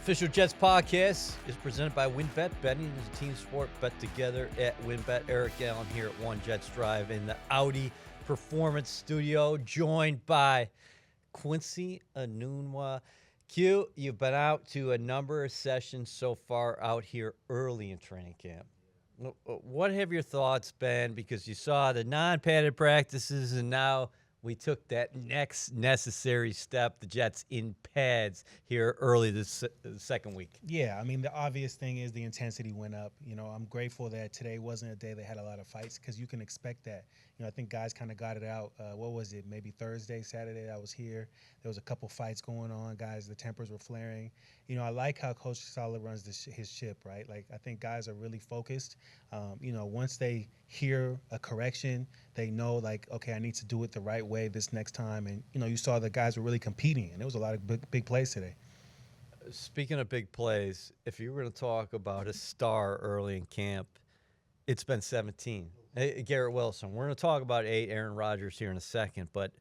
Official Jets podcast is presented by WynnBET. Betting is a team sport. Bet together at WynnBET. Eric Allen here at One Jets Drive in the Audi Performance Studio, joined by Quincy Enunwa. Q, you've been out to a number of sessions so far out here early in training camp. What have your thoughts been? Because you saw the non-padded practices, and now we took that next necessary step, the Jets in pads here early this second week. Yeah, I mean, the obvious thing is the intensity went up. You know, I'm grateful that today wasn't a day they had a lot of fights because you can expect that. You know, I think guys kind of got it out. What was it? Maybe Thursday, Saturday, I was here. There was a couple fights going on. Guys, the tempers were flaring. You know, I like how Coach Saleh runs his ship, right? Like, I think guys are really focused. You know, once they hear a correction, they know, like, okay, I need to do it the right way this next time. And, you know, you saw the guys were really competing, and there was a lot of big plays today. Speaking of big plays, if you were going to talk about a star early in camp, it's been 17. Garrett Wilson. We're going to talk about 8, Aaron Rodgers, here in a second, but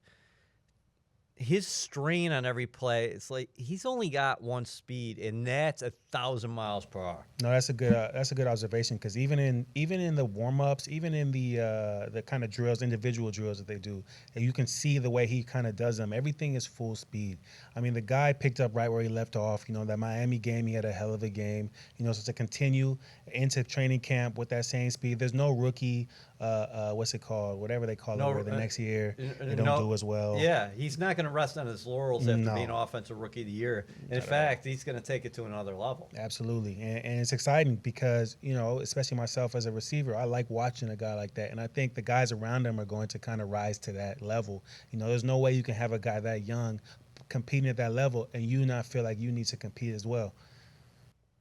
his strain on every play, it's like he's only got one speed, and that's 1,000 miles per hour. No, that's a good observation, because even in the warm-ups, even in the kind of drills, individual drills that they do, you can see the way he kind of does them. Everything is full speed. I mean, the guy picked up right where he left off. You know, that Miami game, he had a hell of a game. You know, so to continue into training camp with that same speed, there's no rookie. What's it called? Whatever they call it, where the next year they don't do as well. Yeah, he's not going to rest on his laurels after being Offensive Rookie of the Year. In fact, he's going to take it to another level. Absolutely, and it's exciting because, you know, especially myself as a receiver, I like watching a guy like that, and I think the guys around him are going to kind of rise to that level. You know, there's no way you can have a guy that young competing at that level and you not feel like you need to compete as well.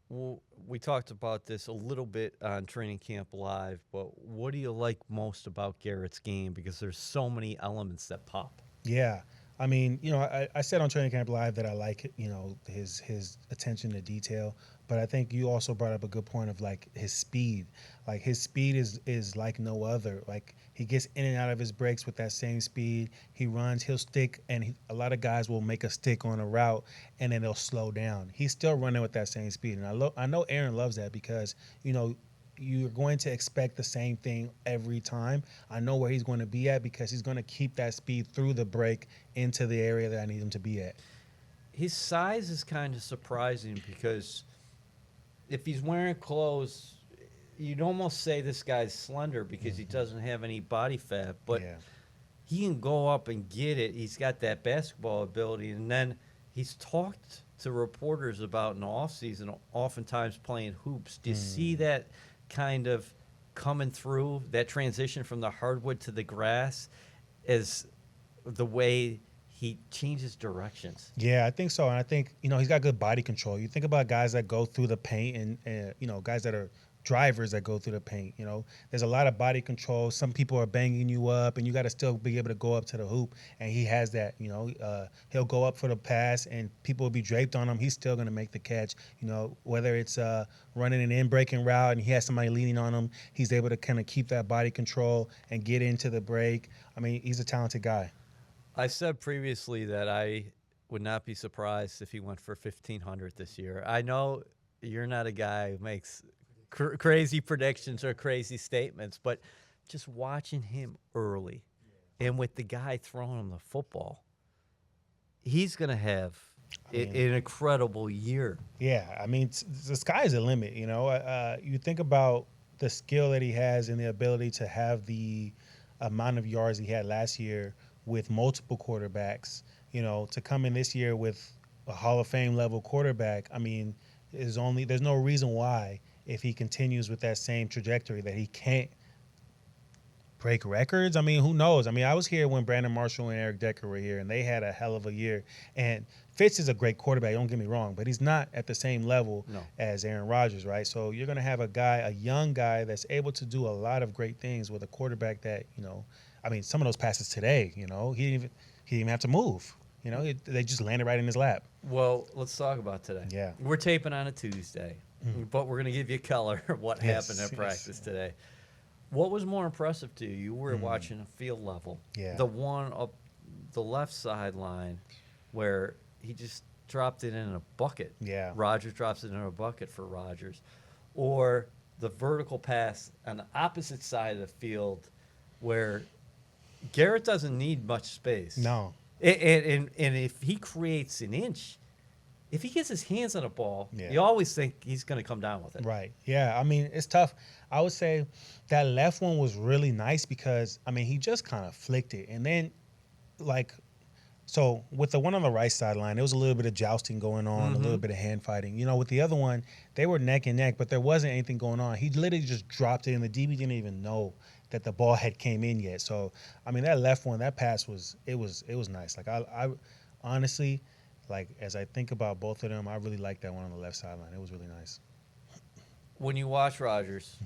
Well, we talked about this a little bit on Training Camp Live, but what do you like most about Garrett's game? Because there's so many elements that pop. Yeah. I mean, you know, I said on Training Camp Live that I like, you know, his attention to detail, but I think you also brought up a good point of, like, his speed. Like, his speed is like no other. Like, he gets in and out of his breaks with that same speed. He runs, he'll stick, and a lot of guys will make a stick on a route, and then they'll slow down. He's still running with that same speed, and I know Aaron loves that because, you know, you're going to expect the same thing every time. I know where he's going to be at because he's going to keep that speed through the break into the area that I need him to be at. His size is kind of surprising because if he's wearing clothes, you'd almost say this guy's slender because he doesn't have any body fat, but he can go up and get it. He's got that basketball ability, and then he's talked to reporters about in the offseason oftentimes playing hoops. Do you see that kind of coming through, that transition from the hardwood to the grass, as the way he changes directions? Yeah, I think so. And I think, you know, he's got good body control. You think about guys that go through the paint and you know, guys that are drivers that go through the paint. You know, there's a lot of body control. Some people are banging you up, and you got to still be able to go up to the hoop. And he has that. You know, he'll go up for the pass, and people will be draped on him. He's still going to make the catch. You know, whether it's running an in-breaking route and he has somebody leaning on him, he's able to kind of keep that body control and get into the break. I mean, he's a talented guy. I said previously that I would not be surprised if he went for 1,500 this year. I know you're not a guy who makes crazy predictions or crazy statements, but just watching him early and with the guy throwing him the football, he's going to have an incredible year. Yeah, I mean, the sky's the limit, you know. You think about the skill that he has and the ability to have the amount of yards he had last year with multiple quarterbacks, you know, to come in this year with a Hall of Fame level quarterback. I mean, there's no reason why, if he continues with that same trajectory, that he can't break records. I mean, who knows? I mean, I was here when Brandon Marshall and Eric Decker were here, and they had a hell of a year. And Fitz is a great quarterback, don't get me wrong, but he's not at the same level as Aaron Rodgers, right? So you're going to have a young guy that's able to do a lot of great things with a quarterback that, you know, I mean, some of those passes today, you know, he didn't even have to move. You know, they just landed right in his lap. Well, let's talk about today. Yeah. We're taping on a Tuesday, but we're going to give you color of what happened at practice today. What was more impressive to you? You were watching a field level. Yeah. The one up the left sideline where he just dropped it in a bucket. Yeah. Rodgers drops it in a bucket for Rodgers. Or the vertical pass on the opposite side of the field where Garrett doesn't need much space. No. And if he creates an inch, if he gets his hands on a ball, Yeah. you always think he's going to come down with it. Right. Yeah. I mean, it's tough. I would say that left one was really nice because, I mean, he just kind of flicked it. And then, like, so with the one on the right sideline, there was a little bit of jousting going on, a little bit of hand fighting. You know, with the other one, they were neck and neck, but there wasn't anything going on. He literally just dropped it, and the DB didn't even know that the ball had came in yet. So, I mean, that left one, that pass was nice. Like, I honestly, like, as I think about both of them, I really like that one on the left sideline. It was really nice. When you watch Rodgers,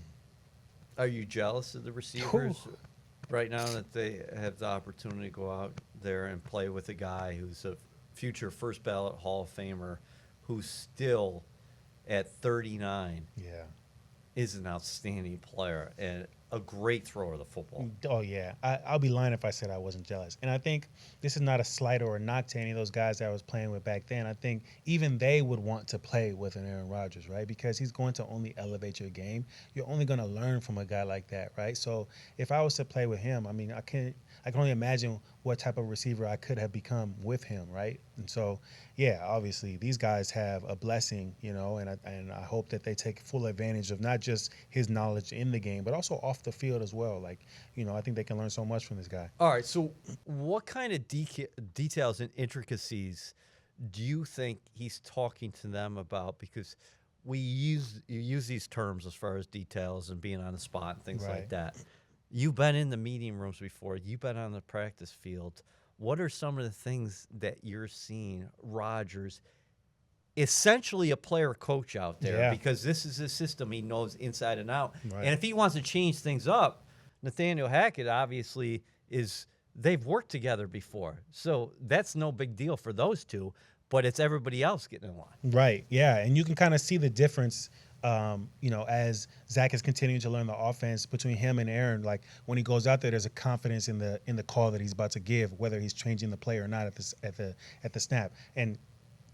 are you jealous of the receivers right now that they have the opportunity to go out there and play with a guy who's a future first ballot Hall of Famer who's still at 39 is an outstanding player and a great thrower of the football? Oh, yeah. I'll be lying if I said I wasn't jealous. And I think this is not a slight or a knock to any of those guys that I was playing with back then. I think even they would want to play with an Aaron Rodgers, right? Because he's going to only elevate your game. You're only going to learn from a guy like that, right? So if I was to play with him, I mean, I can only imagine what type of receiver I could have become with him, right? And so, yeah, obviously these guys have a blessing, you know, and I hope that they take full advantage of not just his knowledge in the game, but also off the field as well. Like, you know, I think they can learn so much from this guy. All right, so what kind of details and intricacies do you think he's talking to them about? Because you use these terms as far as details and being on the spot and things like that. You've been in the meeting rooms before. You've been on the practice field. What are some of the things that you're seeing Rodgers, essentially a player coach out there, because this is a system he knows inside and out. Right. And if he wants to change things up, Nathaniel Hackett obviously they've worked together before. So that's no big deal for those two, but it's everybody else getting in line. Right. Yeah. And you can kind of see the difference, you know, as Zach is continuing to learn the offense between him and Aaron. Like when he goes out there, there's a confidence in the call that he's about to give, whether he's changing the play or not at the snap. And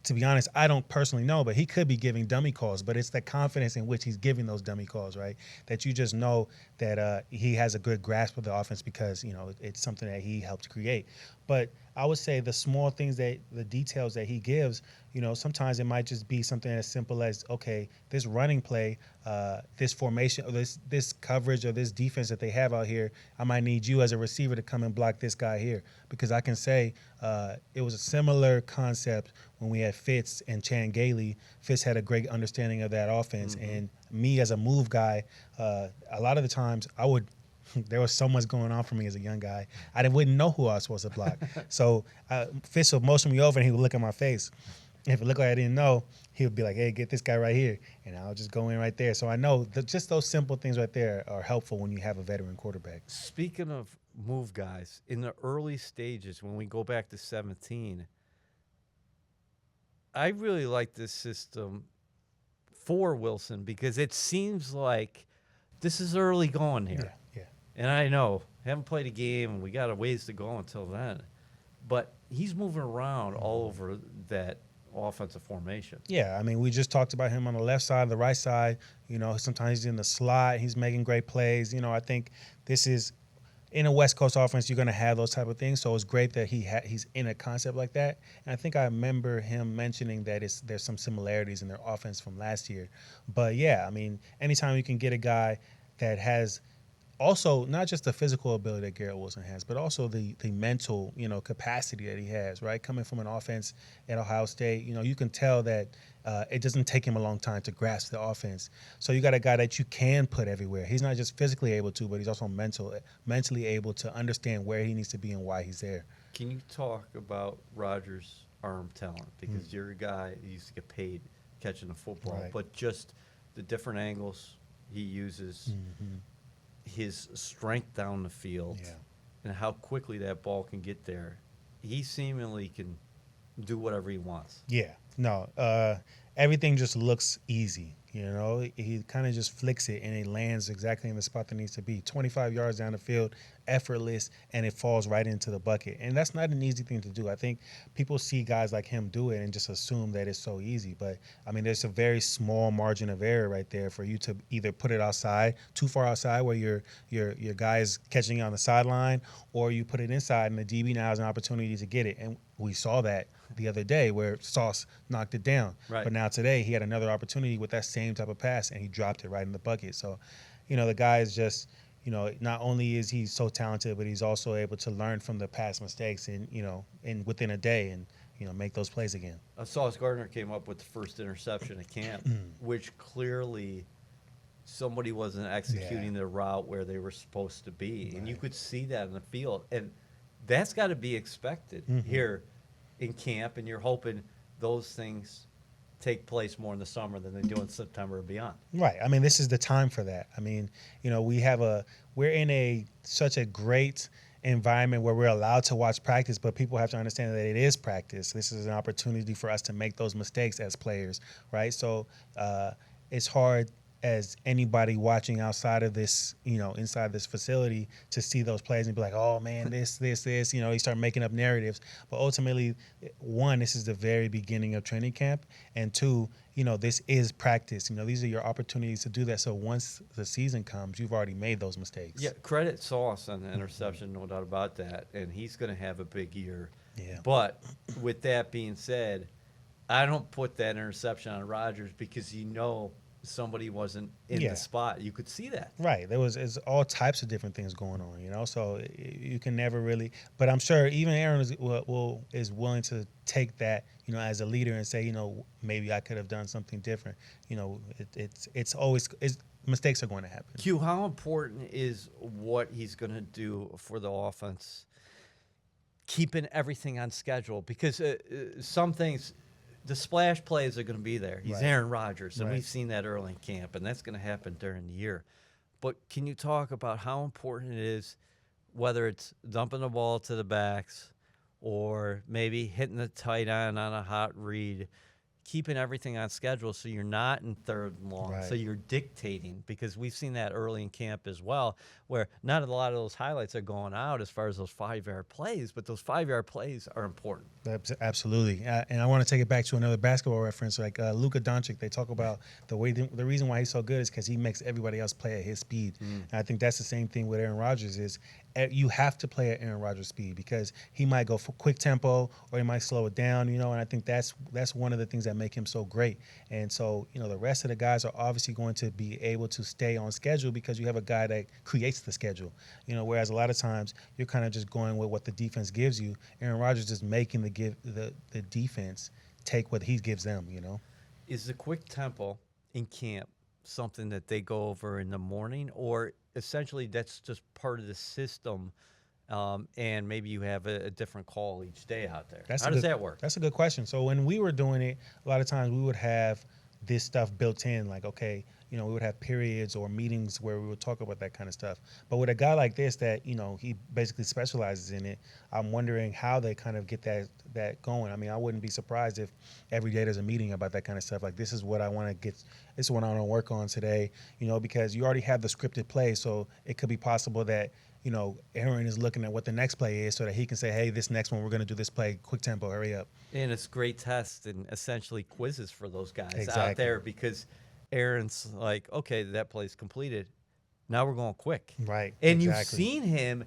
to be honest, I don't personally know, but he could be giving dummy calls. But it's the confidence in which he's giving those dummy calls, right? That you just know that he has a good grasp of the offense because, you know, it's something that he helped create. But I would say the small things the details that he gives, you know, sometimes it might just be something as simple as, okay, this running play, this formation, or this coverage or this defense that they have out here, I might need you as a receiver to come and block this guy here. Because I can say it was a similar concept when we had Fitz and Chan Gailey. Fitz had a great understanding of that offense. And me as a move guy, a lot of the times there was so much going on for me as a young guy. I wouldn't know who I was supposed to block. So Fitz would motion me over and he would look at my face. If it looked like I didn't know, he would be like, hey, get this guy right here. And I'll just go in right there. So I know just those simple things right there are helpful when you have a veteran quarterback. Speaking of move guys, in the early stages, when we go back to 17, I really like this system for Wilson because it seems like this is early going here. Yeah. And I know, haven't played a game, and we got a ways to go until then. But he's moving around all over that offensive formation. Yeah, I mean, we just talked about him on the left side, the right side. You know, sometimes he's in the slot. He's making great plays. You know, I think this is – in a West Coast offense, you're going to have those type of things. So it's great that he's in a concept like that. And I think I remember him mentioning that there's some similarities in their offense from last year. But, yeah, I mean, anytime you can get a guy that has – also, not just the physical ability that Garrett Wilson has, but also the mental, you know, capacity that he has, right? Coming from an offense at Ohio State, you know, you can tell that it doesn't take him a long time to grasp the offense. So you got a guy that you can put everywhere. He's not just physically able to, but he's also mentally able to understand where he needs to be and why he's there. Can you talk about Rodgers' arm talent? Because you're a guy who used to get paid catching the football, Right. but just the different angles he uses, his strength down the field, and how quickly that ball can get there. He seemingly can do whatever he wants. Yeah. No, everything just looks easy. You know, he kind of just flicks it and it lands exactly in the spot that needs to be. 25 yards down the field, effortless, and it falls right into the bucket. And that's not an easy thing to do. I think people see guys like him do it and just assume that it's so easy. But, I mean, there's a very small margin of error right there for you to either put it outside, too far outside where your guy is catching you on the sideline, or you put it inside and the DB now has an opportunity to get it. And we saw that the other day where Sauce knocked it down. Right. But now today he had another opportunity with that same type of pass and he dropped it right in the bucket. So, you know, the guy is just, you know, not only is he so talented, but he's also able to learn from the past mistakes and, you know, and within a day and, you know, make those plays again. Sauce Gardner came up with the first interception at camp, which clearly somebody wasn't executing their route where they were supposed to be. And you could see that in the field. And that's got to be expected here in camp, and you're hoping those things take place more in the summer than they do in September or beyond. Right. I mean, this is the time for that. I mean, you know, we're in such a great environment where we're allowed to watch practice, but people have to understand that it is practice. This is an opportunity for us to make those mistakes as players, right? So it's hard as anybody watching outside of this, you know, inside this facility to see those plays and be like, oh man, this, you know, you start making up narratives. But ultimately, one, this is the very beginning of training camp. And two, you know, this is practice. You know, these are your opportunities to do that. So once the season comes, you've already made those mistakes. Yeah, credit Sauce on the interception, no doubt about that. And he's going to have a big year. Yeah. But with that being said, I don't put that interception on Rodgers because you know somebody wasn't in the spot. You could see that. Right. There's all types of different things going on, you know, so you can never really, but I'm sure even Aaron is willing to take that, you know, as a leader and say, you know, maybe I could have done something different. You know, it's always, mistakes are going to happen. Q, how important is what he's going to do for the offense, keeping everything on schedule? Because some things, the splash plays are going to be there. He's Aaron Rodgers, and we've seen that early in camp, and that's going to happen during the year. But can you talk about how important it is, whether it's dumping the ball to the backs or maybe hitting the tight end on a hot read, keeping everything on schedule so you're not in third and long, so you're dictating, because we've seen that early in camp as well, where not a lot of those highlights are going out as far as those 5-yard plays, but those 5-yard plays are important. Absolutely. And I want to take it back to another basketball reference, like Luka Doncic. They talk about the reason why he's so good is because he makes everybody else play at his speed. And I think that's the same thing with Aaron Rodgers is you have to play at Aaron Rodgers' speed because he might go for quick tempo or he might slow it down, you know, and I think that's one of the things that make him so great. And so, you know, the rest of the guys are obviously going to be able to stay on schedule because you have a guy that creates the schedule, you know, whereas a lot of times you're kind of just going with what the defense gives you. Aaron Rodgers is making the defense take what he gives them, you know. Is the quick tempo in camp something that they go over in the morning, or essentially that's just part of the system, and maybe you have a different call each day out there? How does that work? That's a good question. So when we were doing it, a lot of times we would have this stuff built in, like, okay, you know, we would have periods or meetings where we would talk about that kind of stuff. But with a guy like this that, you know, he basically specializes in it, I'm wondering how they kind of get that going. I mean, I wouldn't be surprised if every day there's a meeting about that kind of stuff. Like, this is what I want to get, this is what I want to work on today, you know, because you already have the scripted play. So it could be possible that, you know, Aaron is looking at what the next play is so that he can say, hey, this next one, we're going to do this play, quick tempo, hurry up. And it's great tests and essentially quizzes for those guys out there, because Aaron's like, okay, that play's completed. Now we're going quick. Right. And you've seen him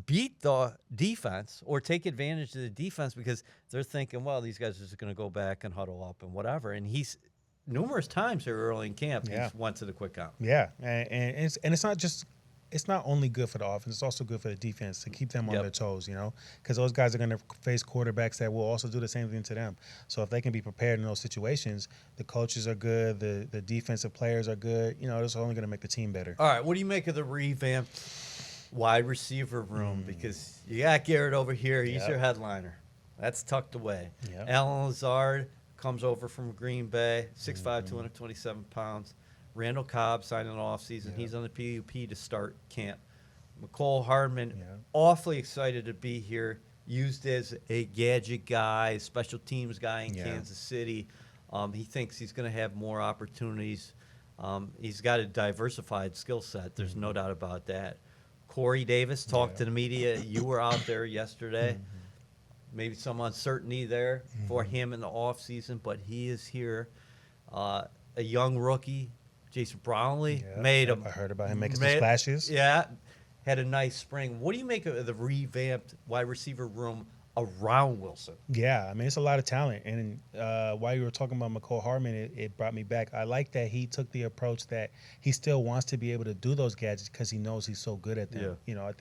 beat the defense or take advantage of the defense because they're thinking, well, these guys are just going to go back and huddle up and whatever. And he's numerous times here early in camp, he's went to the quick out. Yeah. And it's not just, it's not only good for the offense, it's also good for the defense to keep them on their toes, you know, because those guys are going to face quarterbacks that will also do the same thing to them. So if they can be prepared in those situations, the coaches are good, the defensive players are good, you know, it's only going to make the team better. All right, what do you make of the revamped wide receiver room? Because you got Garrett over here, he's your headliner. That's tucked away. Alan Lazard comes over from Green Bay, 6'5", 227 pounds. Randall Cobb signed an offseason. He's on the PUP to start camp. McCole Hardman, awfully excited to be here, used as a gadget guy, special teams guy in Kansas City. He thinks he's going to have more opportunities. He's got a diversified skill set. There's no doubt about that. Corey Davis talked to the media. You were out there yesterday. Maybe some uncertainty there for him in the offseason, but he is here. A young rookie, Jason Brownlee, I heard about him making some splashes. Yeah, had a nice spring. What do you make of the revamped wide receiver room around Wilson? Yeah, I mean, it's a lot of talent. And while you were talking about McCole Hardman, it brought me back. I like that he took the approach that he still wants to be able to do those gadgets because he knows he's so good at them. Yeah. You know, I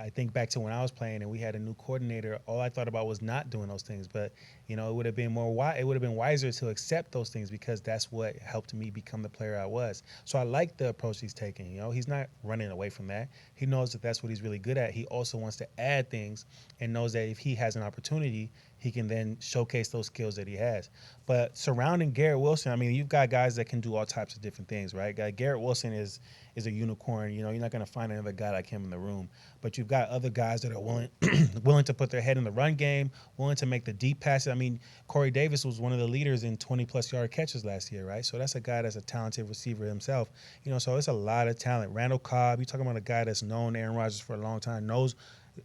think back to when I was playing and we had a new coordinator. All I thought about was not doing those things, but you know, it would have been wiser to accept those things because that's what helped me become the player I was. So I like the approach he's taking. You know, he's not running away from that. He knows that that's what he's really good at. He also wants to add things and knows that if he has an opportunity, he can then showcase those skills that he has. But surrounding Garrett Wilson, I mean, you've got guys that can do all types of different things, right? Garrett Wilson is a unicorn. You know, you're not going to find another guy like him in the room. But you've got other guys that are willing to put their head in the run game, willing to make the deep passes. I mean, Corey Davis was one of the leaders in 20-plus yard catches last year, right? So that's a guy that's a talented receiver himself. You know, so it's a lot of talent. Randall Cobb, you're talking about a guy that's known Aaron Rodgers for a long time, knows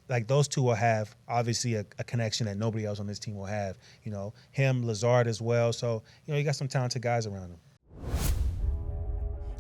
like those two will have obviously a connection that nobody else on this team will have. You know, him, Lazard as well. So, you know, you got some talented guys around him.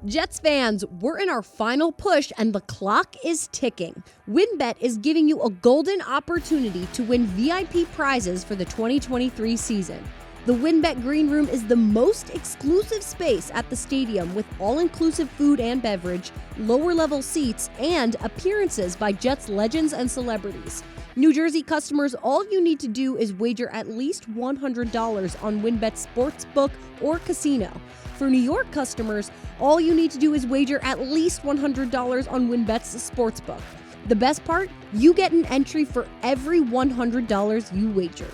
Jets fans, we're in our final push and the clock is ticking. WynnBET is giving you a golden opportunity to win VIP prizes for the 2023 season. The WynnBET Green Room is the most exclusive space at the stadium with all-inclusive food and beverage, lower-level seats, and appearances by Jets legends and celebrities. New Jersey customers, all you need to do is wager at least $100 on WynnBET Sportsbook or Casino. For New York customers, all you need to do is wager at least $100 on WynnBET's Sportsbook. The best part? You get an entry for every $100 you wager.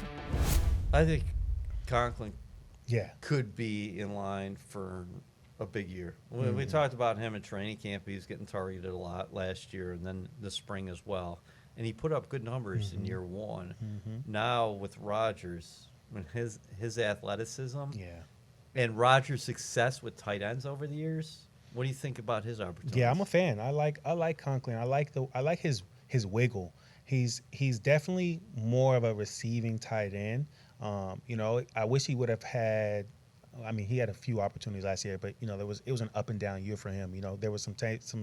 I think Conklin Yeah. could be in line for a big year. We talked about him at training camp. He was getting targeted a lot last year and then the spring as well. And he put up good numbers in year one. Now with Rodgers, when his athleticism and Rodgers' success with tight ends over the years, what do you think about his opportunities? Yeah, I'm a fan. I like Conklin. I like his wiggle. He's definitely more of a receiving tight end. You know, I wish he would have had. I mean, he had a few opportunities last year, but you know, it was an up and down year for him. You know, there was some games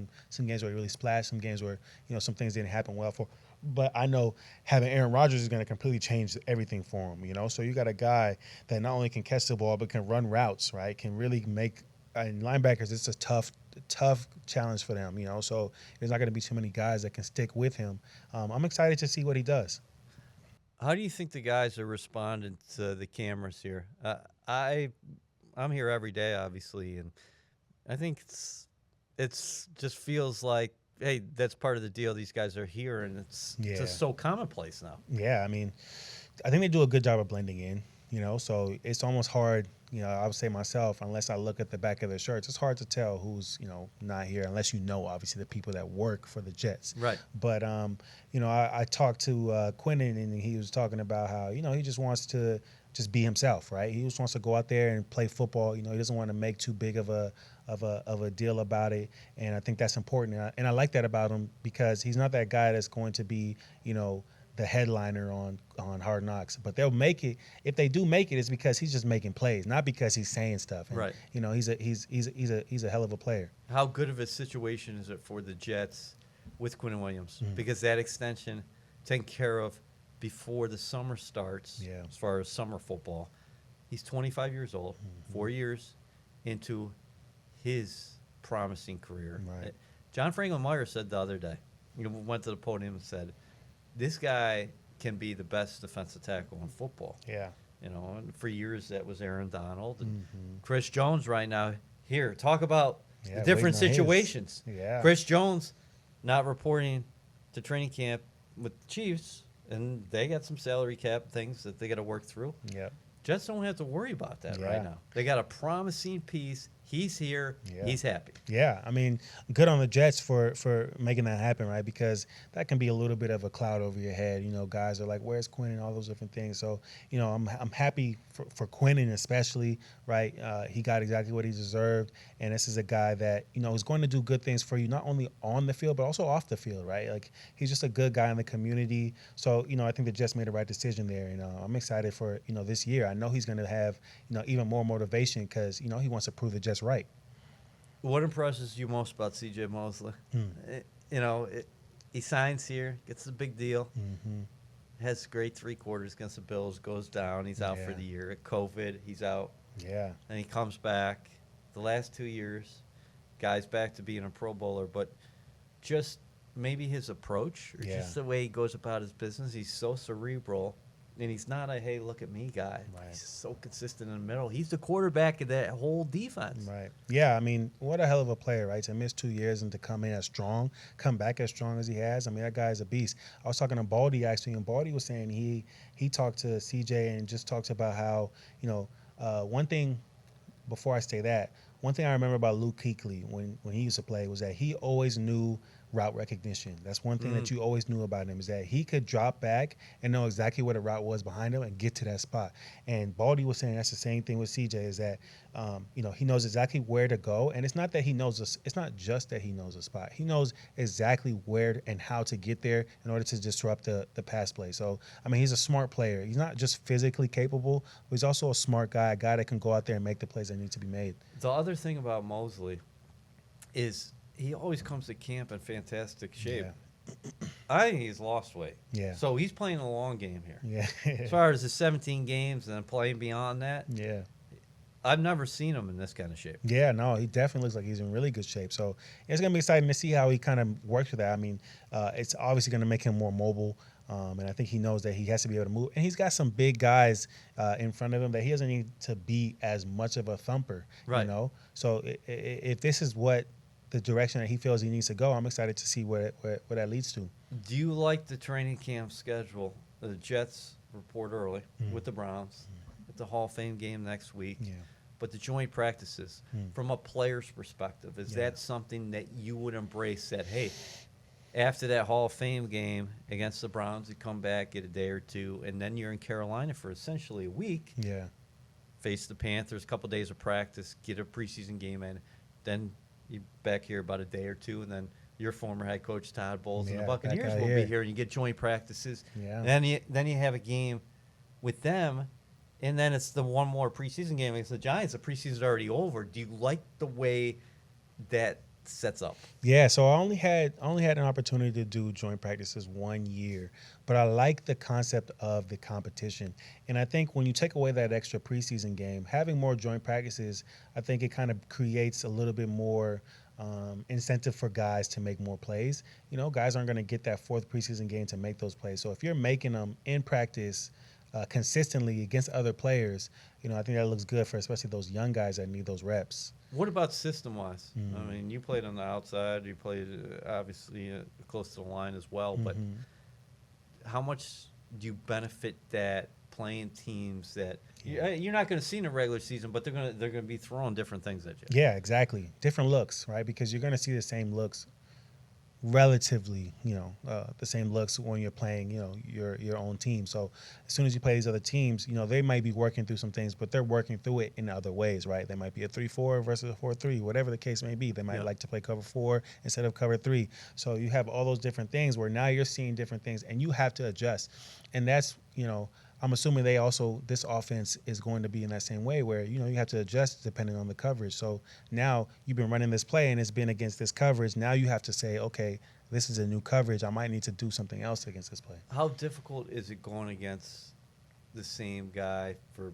where he really splashed, some games where some things didn't happen well for. But I know having Aaron Rodgers is going to completely change everything for him. You know, so you got a guy that not only can catch the ball but can run routes, right? Can really make. And linebackers, it's a tough challenge for them. You know, so there's not going to be too many guys that can stick with him. I'm excited to see what he does. How do you think the guys are responding to the cameras here? I'm here every day, obviously, and I think it's just feels like, hey, that's part of the deal. These guys are here, and it's just so commonplace now. Yeah, I mean, I think they do a good job of blending in. You know, so it's almost hard. You know, I would say myself, unless I look at the back of their shirts, it's hard to tell who's not here, unless obviously the people that work for the Jets. Right. But I talked to Quentin, and he was talking about how he just wants to just be himself, right? He just wants to go out there and play football. You know, he doesn't want to make too big of a deal about it, and I think that's important. And I like that about him because he's not that guy that's going to be the headliner on Hard Knocks, but they'll make it. If they do make it, it's because he's just making plays, not because he's saying stuff. And, right. He's a hell of a player. How good of a situation is it for the Jets with Quinton Williams? Because that extension taken care of before the summer starts. Yeah. As far as summer football, he's 25 years old, 4 years into his promising career. Right. John Franklin Meyer said the other day, went to the podium and said, this guy can be the best defensive tackle in football. Yeah. And for years that was Aaron Donald. And Chris Jones right now. Here, talk about the different situations. Yeah. Chris Jones not reporting to training camp with the Chiefs, and they got some salary cap things that they got to work through. Yeah. Jets don't have to worry about that right now. They got a promising piece He's here. Yeah. He's happy. Yeah, I mean, good on the Jets for making that happen, right? Because that can be a little bit of a cloud over your head. You know, guys are like, "Where's Quinn?" and all those different things. So, you know, I'm happy for Quinnen especially, right? He got exactly what he deserved, and this is a guy that is going to do good things for you, not only on the field but also off the field, right? Like he's just a good guy in the community. So, I think the Jets made the right decision there, and I'm excited for this year. I know he's going to have even more motivation because he wants to prove the Jets right. What impresses you most about C.J. Mosley? He signs here, gets a big deal, has great 3 quarters against the Bills, goes down, he's out for the year. At COVID, he's out. Yeah. And he comes back. The last 2 years, guy's back to being a Pro Bowler, but just maybe his approach or just the way he goes about his business, he's so cerebral. And he's not a, hey, look at me guy. Right. He's so consistent in the middle. He's the quarterback of that whole defense. Right. Yeah, I mean, what a hell of a player, right? To miss 2 years and to come in as strong, come back as strong as he has. I mean, that guy's a beast. I was talking to Baldy, actually, and Baldy was saying he talked to CJ and just talked about how, one thing, before I say that, one thing I remember about Luke Kuechly when he used to play was that he always knew route recognition. That's one thing that you always knew about him, is that he could drop back and know exactly where the route was behind him and get to that spot. And Baldy was saying that's the same thing with CJ, is that he knows exactly where to go. And it's not that he knows it's not just that he knows the spot. He knows exactly where and how to get there in order to disrupt the pass play. So I mean, he's a smart player. He's not just physically capable, but he's also a smart guy, a guy that can go out there and make the plays that need to be made. The other thing about Mosley is he always comes to camp in fantastic shape. Yeah. I think he's lost weight. Yeah. So he's playing a long game here. Yeah. As far as the 17 games and then playing beyond that. Yeah. I've never seen him in this kind of shape. Yeah, no, he definitely looks like he's in really good shape. So it's going to be exciting to see how he kind of works with that. I mean, it's obviously going to make him more mobile. And I think he knows that he has to be able to move. And he's got some big guys in front of him that he doesn't need to be as much of a thumper, right. So if this is what the direction that he feels he needs to go, I'm excited to see where that leads to. Do you like the training camp schedule? The Jets report early with the Browns, at the Hall of Fame game next week. Yeah. But the joint practices, from a player's perspective, is that something that you would embrace, that, hey, after that Hall of Fame game against the Browns, you come back, get a day or two, and then you're in Carolina for essentially a week. Yeah. Face the Panthers, a couple days of practice, get a preseason game in. Then you back here about a day or two, and then your former head coach Todd Bowles and the Buccaneers will be here, and you get joint practices. Yeah. And then you have a game with them, and then it's the one more preseason game against the Giants. The preseason's already over. Do you like the way that sets up? Yeah, so I only had an opportunity to do joint practices 1 year, but I like the concept of the competition. And I think when you take away that extra preseason game, having more joint practices, I think it kind of creates a little bit more incentive for guys to make more plays. Guys aren't going to get that 4th preseason game to make those plays. So if you're making them in practice consistently against other players, I think that looks good for especially those young guys that need those reps. What about system-wise? I mean, you played on the outside. You played, obviously, close to the line as well. But how much do you benefit that playing teams that you're not going to see in a regular season, but they're going to be throwing different things at you? Yeah, exactly. Different looks, right? Because you're going to see the same looks relatively, the same looks when you're playing, your own team. So as soon as you play these other teams, they might be working through some things, but they're working through it in other ways, right? They might be a 3-4 versus a 4-3, whatever the case may be. They might like to play cover 4 instead of cover 3. So you have all those different things where now you're seeing different things and you have to adjust. And that's, I'm assuming this offense is going to be in that same way where, you have to adjust depending on the coverage. So now you've been running this play and it's been against this coverage. Now you have to say, okay, this is a new coverage. I might need to do something else against this play. How difficult is it going against the same guy for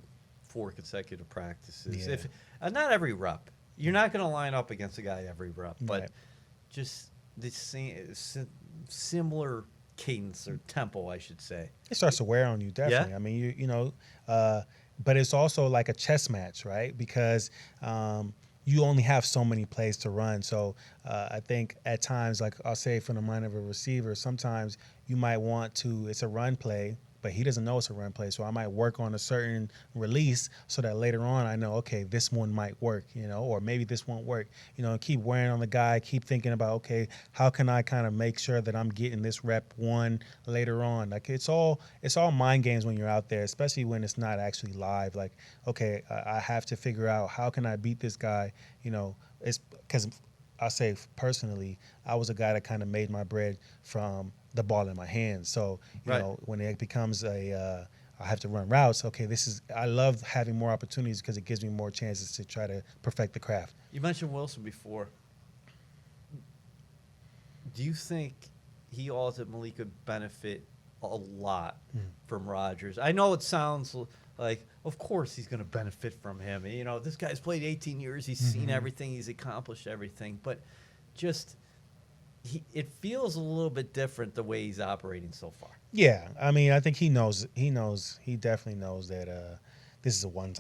4 consecutive practices? Yeah. If not every rep. You're not going to line up against a guy every rep, but right. just the same similar cadence or tempo, I should say. It starts to wear on you, definitely. Yeah? I mean, but it's also like a chess match, right? Because you only have so many plays to run. So I think at times, like I'll say from the mind of a receiver, sometimes you might want to, it's a run play, but he doesn't know it's a run play. So I might work on a certain release so that later on I know, okay, this one might work, or maybe this won't work, and keep wearing on the guy, keep thinking about, okay, how can I kind of make sure that I'm getting this rep one later on? Like it's all mind games when you're out there, especially when it's not actually live. Like, okay, I have to figure out how can I beat this guy, it's because I say personally, I was a guy that kind of made my bread from the ball in my hands. So, when it becomes I have to run routes, okay, I love having more opportunities because it gives me more chances to try to perfect the craft. You mentioned Wilson before. Do you think he ultimately could benefit a lot from Rodgers? I know it sounds like, of course he's going to benefit from him. This guy's played 18 years. He's seen everything. He's accomplished everything. But just it feels a little bit different the way he's operating so far. Yeah, I mean, I think he knows. He definitely knows that this is a once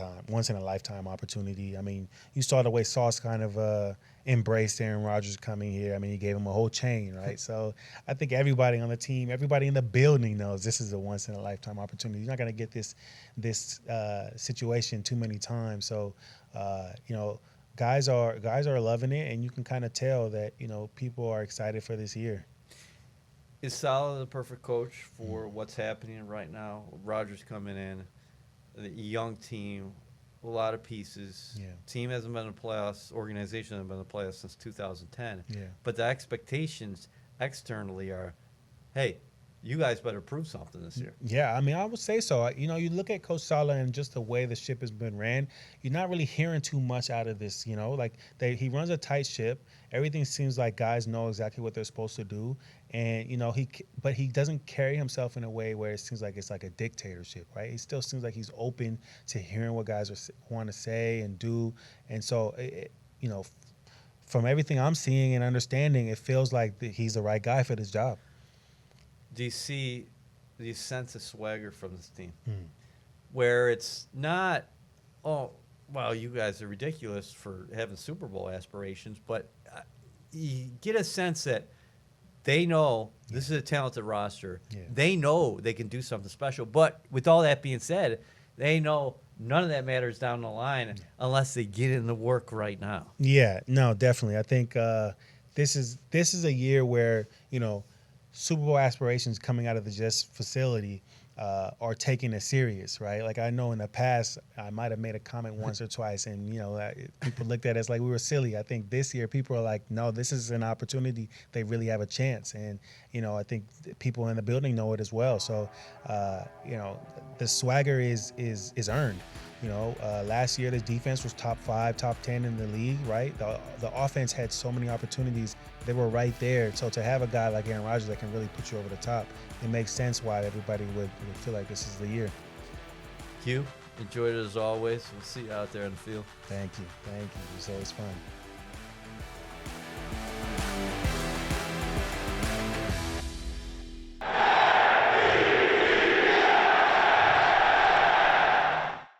in a lifetime opportunity. I mean, you saw the way Sauce kind of embraced Aaron Rodgers coming here. I mean, he gave him a whole chain, right? So I think everybody on the team, everybody in the building knows this is a once in a lifetime opportunity. You're not going to get this situation too many times. So, guys are loving it, and you can kind of tell that people are excited for this year. Is Saleh the perfect coach for what's happening right now? Rodgers coming in, the young team, a lot of pieces. Yeah. Team hasn't been in the playoffs. Organization hasn't been in the playoffs since 2010. Yeah. But the expectations externally are, hey, you guys better prove something this year. Yeah, I mean, I would say so. You look at Coach Saleh and just the way the ship has been ran, you're not really hearing too much out of this, he runs a tight ship. Everything seems like guys know exactly what they're supposed to do. And, but he doesn't carry himself in a way where it seems like it's like a dictatorship, right? He still seems like he's open to hearing what guys want to say and do. And so, from everything I'm seeing and understanding, it feels like he's the right guy for this job. Do you sense a swagger from this team where it's not, oh, wow, you guys are ridiculous for having Super Bowl aspirations, but you get a sense that they know this is a talented roster. Yeah. They know they can do something special. But with all that being said, they know none of that matters down the line unless they get in the work right now. Yeah, no, definitely. I think this is a year where, Super Bowl aspirations coming out of the Jets facility are taking it serious, right? Like I know in the past I might have made a comment once or twice, and people looked at us like we were silly. I think this year people are like, no, this is an opportunity. They really have a chance, and I think people in the building know it as well. So the swagger is earned. Last year the defense was top 5, top 10 in the league, right? The offense had so many opportunities. They were right there. So to have a guy like Aaron Rodgers that can really put you over the top, it makes sense why everybody would feel like this is the year. Q, enjoyed it as always. We'll see you out there in the field. Thank you. It was always fun.